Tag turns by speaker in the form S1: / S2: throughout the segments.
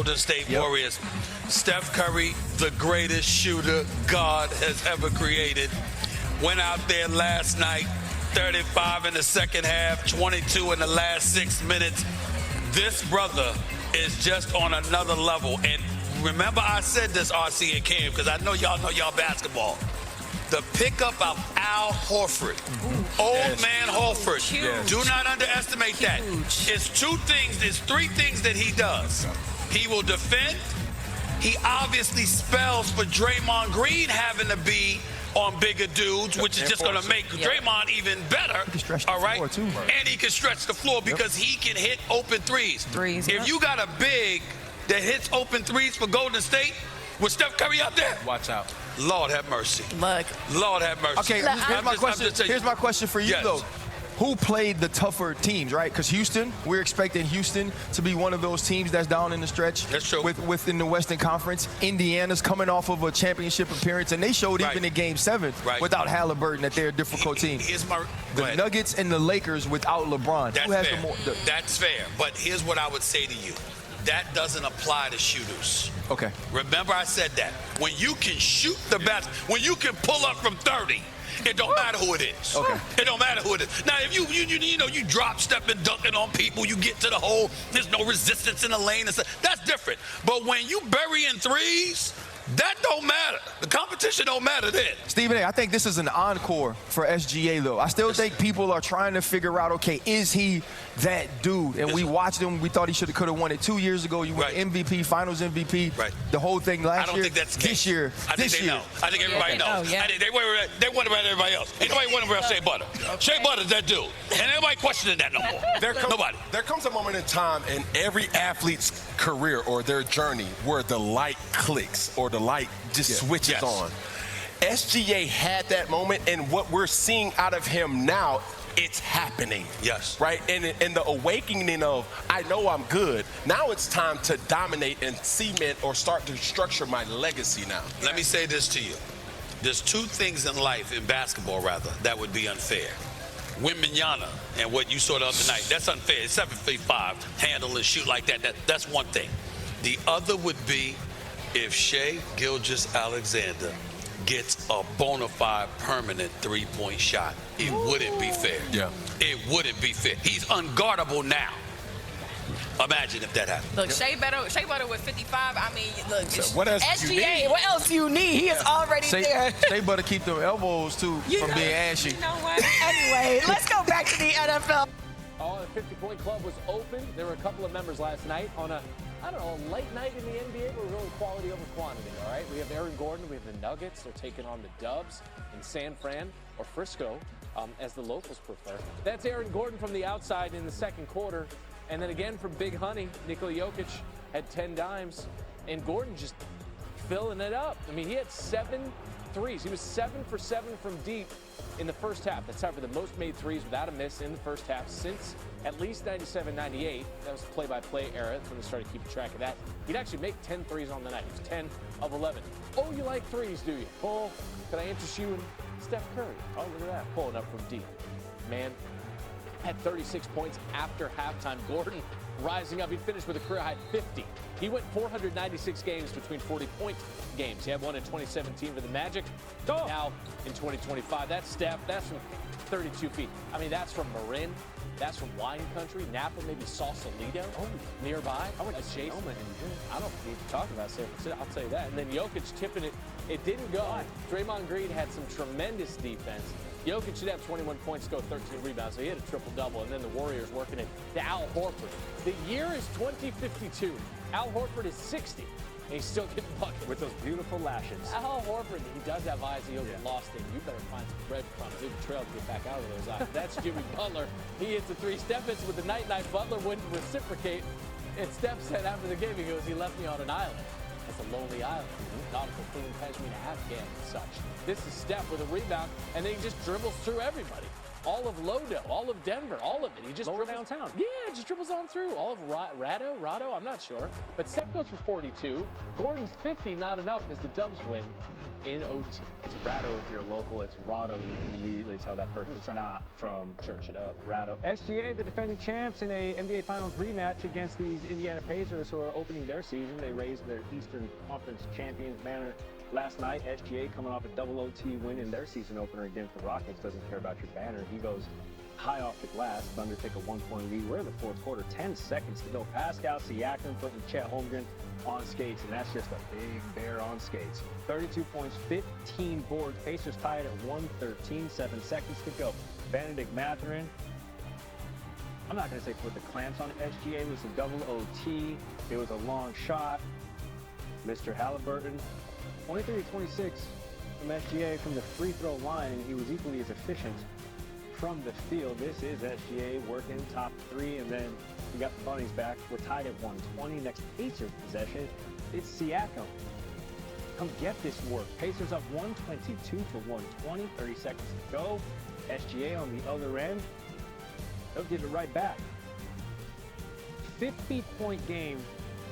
S1: Golden State Warriors. Steph Curry, the greatest shooter God has ever created, went out there last night, 35 in the second half, 22 in the last 6 minutes. This brother is just on another level. And remember I said this, RC and Cam, because I know y'all basketball. The pickup of Al Horford, old man Horford. Do not underestimate that. It's three things that he does. He will defend. He obviously spells for Draymond Green having to be on bigger dudes, which is just going to make Draymond even better. All right? And he can stretch the floor because he can hit open threes. If you got a big that hits open threes for Golden State with Steph Curry out there,
S2: watch out.
S1: Lord have mercy.
S3: Look.
S1: Lord have mercy.
S4: Okay, here's my question for you, though. Who played the tougher teams, right? Because Houston, we're expecting Houston to be one of those teams that's down in the stretch.
S1: That's true.
S4: Within the Western Conference. Indiana's coming off of a championship appearance, and they showed even in Game 7 without Halliburton that they're a difficult team. The Nuggets and the Lakers without LeBron.
S1: That's
S4: Who has
S1: fair.
S4: the more?
S1: That's fair. But here's what I would say to you. That doesn't apply to shooters.
S4: Okay.
S1: Remember I said that. When you can shoot the basket, when you can pull up from 30, it don't matter who it is.
S4: Okay.
S1: It don't matter who it is. Now, if you drop stepping, dunking on people, you get to the hole, there's no resistance in the lane and stuff. That's different. But when you burying threes, that don't matter. The competition don't matter then.
S4: Stephen A., I think this is an encore for SGA, though. I still think people are trying to figure out, okay, is he that dude? And we watched him. We thought he could have won it 2 years ago. You won MVP, Finals MVP, the whole thing last year.
S1: I don't think that's the case.
S4: This year.
S1: I think they know. I think everybody knows. I think they won around everybody else. Ain't nobody won around Shea Butter. Shea Butter's that dude. And nobody questioning that no more. Nobody.
S2: There comes a moment in time in every athlete's career or their journey where the light clicks or the light just switches on. SGA had that moment, and what we're seeing out of him now, it's happening.
S1: Yes.
S2: Right? And the awakening of, I know I'm good. Now it's time to dominate and cement or start to structure my legacy now.
S1: Let me say this to you. There's two things in life, in basketball rather, that would be unfair. Wembanyama and what you saw the other night, that's unfair. It's 7'5", handle and shoot like that. That's one thing. The other would be if Shai Gilgeous-Alexander gets a bona fide permanent three-point shot. It wouldn't be fair. It wouldn't be fair. He's unguardable now. Imagine if that happened.
S3: Look, Shea Butter with 55. I mean, look,
S2: so what else
S3: SGA, what else do you need? He is already there.
S4: Shea Butter keep them elbows, too, from being ashy.
S3: You know what? Anyway, let's go back to the NFL.
S5: The 50-point club was open. There were a couple of members last night on a, late night in the NBA, but really quality over quantity, all right? We have Aaron Gordon. We have the Nuggets. They're taking on the Dubs in San Fran, or Frisco, as the locals prefer. That's Aaron Gordon from the outside in the second quarter. And then again from Big Honey, Nikola Jokic had 10 dimes, and Gordon just filling it up. I mean, he had 7 threes. He was 7 for 7 from deep in the first half. That's tied for the most made threes without a miss in the first half since at least 97-98. That was the play-by-play era. That's when they started keeping track of that. He'd actually make 10 threes on the night. He was 10 of 11. Oh, you like threes, do you? Oh, can I interest you in Steph Curry? Oh, look at that, pulling up from deep. Man, had 36 points after halftime. Gordon rising up. He finished with a career-high 50. He went 496 games between 40-point games. He had one in 2017 for the Magic. Now in 2025. That's Steph. That's from 32 feet. I mean, that's from Marin. That's from wine country. Napa, maybe Sausalito nearby. I went to Chase. I don't need to talk about San Francisco. I'll tell you that. And then Jokic tipping it. It didn't go. Draymond Green had some tremendous defense. Jokic should have 21 points, go 13 rebounds. So he had a triple-double, and then the Warriors working it to Al Horford. The year is 2052. Al Horford is 60, and he's still getting buckets.
S6: With those beautiful lashes.
S5: Al Horford, he does have eyes that he'll get lost in. You better find some breadcrumbs. There's a trail to get back out of those eyes. That's Jimmy Butler. He hits a three. Steph hits with the night-night. Butler wouldn't reciprocate. And Steph said after the game, he goes, he left me on an island. That's a lonely island. Nautical clean Pashmina Afghan and such. This is Steph with a rebound, and then he just dribbles through everybody. All of Lodo, all of Denver, all of it. He just
S6: dribbles
S5: downtown. Yeah, just dribbles on through. All of Rado, I'm not sure. But Steph goes for 42. Gordon's 50, not enough as the Dubs win in OT. It's Ratto if you're local. It's Ratto. You can immediately tell that person's not from Church It Up. Ratto. SGA, the defending champs, in a NBA Finals rematch against these Indiana Pacers who are opening their season. They raised their Eastern Conference champions banner last night. SGA coming off a double OT win in their season opener against the Rockets. Doesn't care about your banner. He goes high off the glass. Thunder take a 1-point lead. We're in the fourth quarter. 10 seconds to go. Pascal Siakam putting Chet Holmgren on skates, and that's just a big bear on skates. 32 points, 15 boards. Pacers tied at 113, 7 seconds to go. Benedict Mathurin, I'm not going to say put the clamps on SGA. It was a double OT. It was a long shot. Mr. Halliburton, 23-26 from SGA from the free throw line, and he was equally as efficient from the field. This is SGA working top three, and then we got the Bunnies back. We're tied at 120. Next Pacers possession, it's Siakam. Come get this work. Pacers up 122 to 120. 30 seconds to go. SGA on the other end. They'll give it right back. 50-point game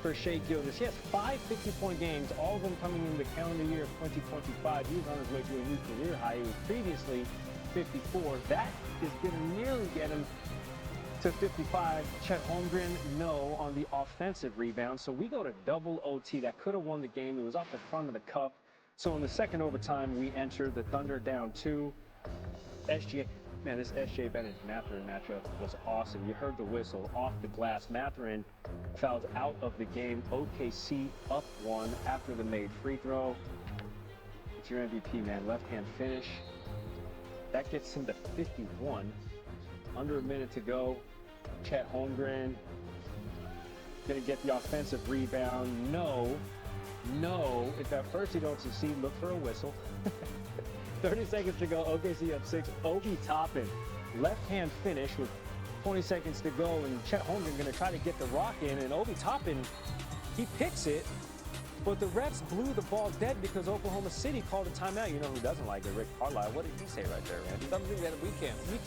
S5: for Shai Gilgeous. He has 5 50-point games, all of them coming in the calendar year of 2025. He's on his way to a new career high. He was previously 54. That is going to nearly get him to 55. Chet Holmgren, no, on the offensive rebound. So we go to double OT. That could have won the game. It was off the front of the cup. So in the second overtime, we enter the Thunder down 2. SGA, man, this SGA Benedict Mathurin matchup was awesome. You heard the whistle off the glass. Mathurin fouled out of the game. OKC up 1 after the made free throw. It's your MVP, man. Left-hand finish. That gets him to 51. Under a minute to go. Chet Holmgren gonna get the offensive rebound. No. If at first you don't succeed, look for a whistle. 30 seconds to go. OKC up 6. Obi Toppin, left-hand finish with 20 seconds to go, and Chet Holmgren gonna try to get the rock in, and Obi Toppin, he picks it. But the refs blew the ball dead because Oklahoma City called a timeout. You know who doesn't like it? Rick Carlisle. What did he say right there, Randy?
S6: Something that we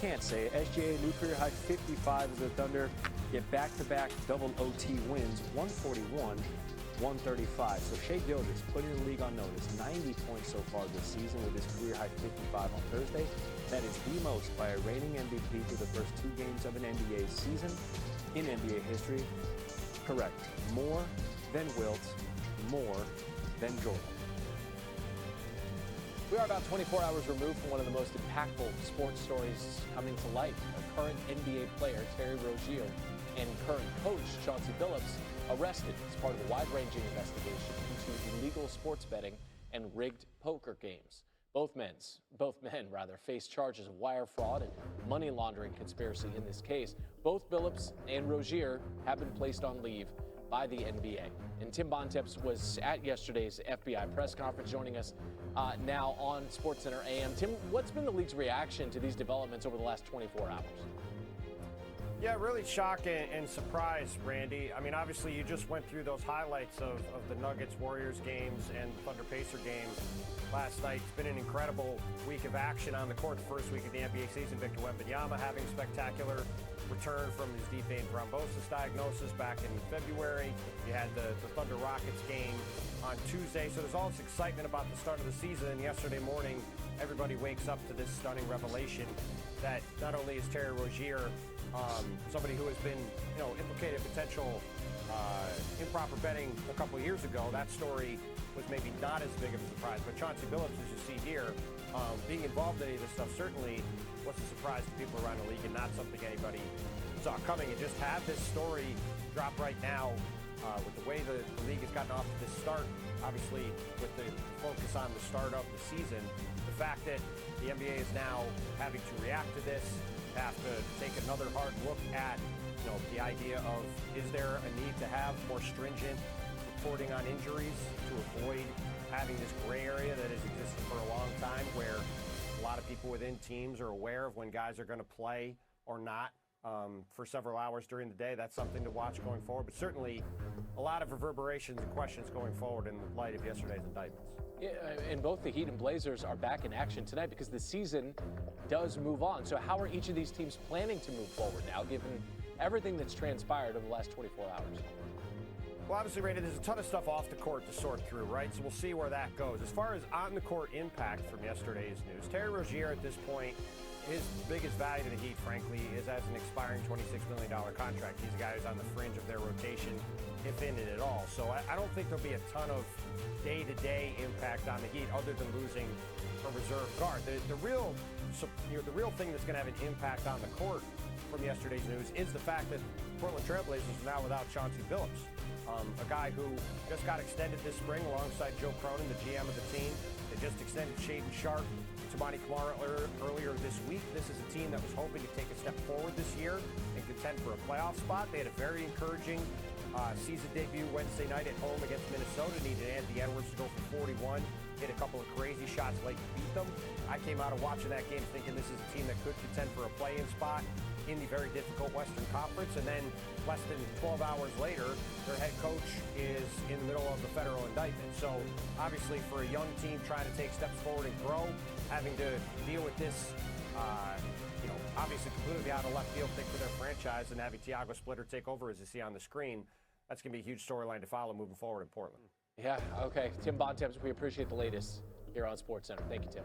S6: can't say it.
S5: SGA, new career high 55 as the Thunder get back-to-back double OT wins, 141-135. So Shai Gilgeous putting the league on notice. 90 points so far this season with his career high 55 on Thursday. That is the most by a reigning MVP through the first 2 games of an NBA season in NBA history. Correct. More than Wilt. More than Jordan.
S6: We are about 24 hours removed from one of the most impactful sports stories coming to light. A current NBA player, Terry Rozier, and current coach, Chauncey Billups, arrested as part of a wide-ranging investigation into illegal sports betting and rigged poker games. Both men face charges of wire fraud and money laundering conspiracy in this case. Both Billups and Rozier have been placed on leave by the NBA. And Tim Bontemps was at yesterday's FBI press conference, joining us now on SportsCenter AM. Tim, what's been the league's reaction to these developments over the last 24 hours?
S7: Yeah, really shocked and surprised, Randy. I mean, obviously, you just went through those highlights of the Nuggets-Warriors games and the Thunder-Pacer games last night. It's been an incredible week of action on the court. The first week of the NBA season, Victor Wembanyama having a spectacular return from his deep vein thrombosis diagnosis back in February. You had the Thunder Rockets game on Tuesday. So there's all this excitement about the start of the season. And yesterday morning, everybody wakes up to this stunning revelation that not only is Terry Rozier somebody who has been, implicated in potential improper betting a couple of years ago. That story was maybe not as big of a surprise. But Chauncey Billups, as you see here, being involved in any of this stuff certainly was a surprise to people around the league and not something anybody saw coming. And just have this story drop right now with the way the league has gotten off to this start, obviously with the focus on the start of the season, the fact that the NBA is now having to react to this, have to take another hard look at the idea of, is there a need to have more stringent reporting on injuries to avoid having this gray area that has existed for a long time where a lot of people within teams are aware of when guys are going to play or not for several hours during the day. That's something to watch going forward, but certainly a lot of reverberations and questions going forward in light of yesterday's indictments.
S6: Yeah, and both the Heat and Blazers are back in action tonight because the season does move on. So how are each of these teams planning to move forward now, given everything that's transpired over the last 24 hours?
S7: Well, obviously, Randy, there's a ton of stuff off the court to sort through, right? So we'll see where that goes. As far as on-the-court impact from yesterday's news, Terry Rozier at this point, his biggest value to the Heat, frankly, is as an expiring $26 million contract. He's a guy who's on the fringe of their rotation, if in it at all. So I don't think there'll be a ton of day-to-day impact on the Heat other than losing a reserve guard. The real thing that's going to have an impact on the court from yesterday's news is the fact that Portland Trailblazers are now without Chauncey Billups, a guy who just got extended this spring alongside Joe Cronin, the GM of the team. They just extended Sharpe to Monty Kamara earlier this week. This is a team that was hoping to take a step forward this year and contend for a playoff spot. They had a very encouraging season debut Wednesday night at home against Minnesota. Needed Anthony Edwards to go for 41. Hit a couple of crazy shots late to beat them. I came out of watching that game thinking this is a team that could contend for a play-in spot in the very difficult Western Conference. And then less than 12 hours later, their head coach is in the middle of the federal indictment. So obviously for a young team trying to take steps forward and grow, having to deal with this, obviously completely out of left field thing for their franchise, and having Tiago Splitter take over as you see on the screen, that's going to be a huge storyline to follow moving forward in Portland.
S5: Yeah, okay. Tim Bontemps, we appreciate the latest here on SportsCenter. Thank you, Tim.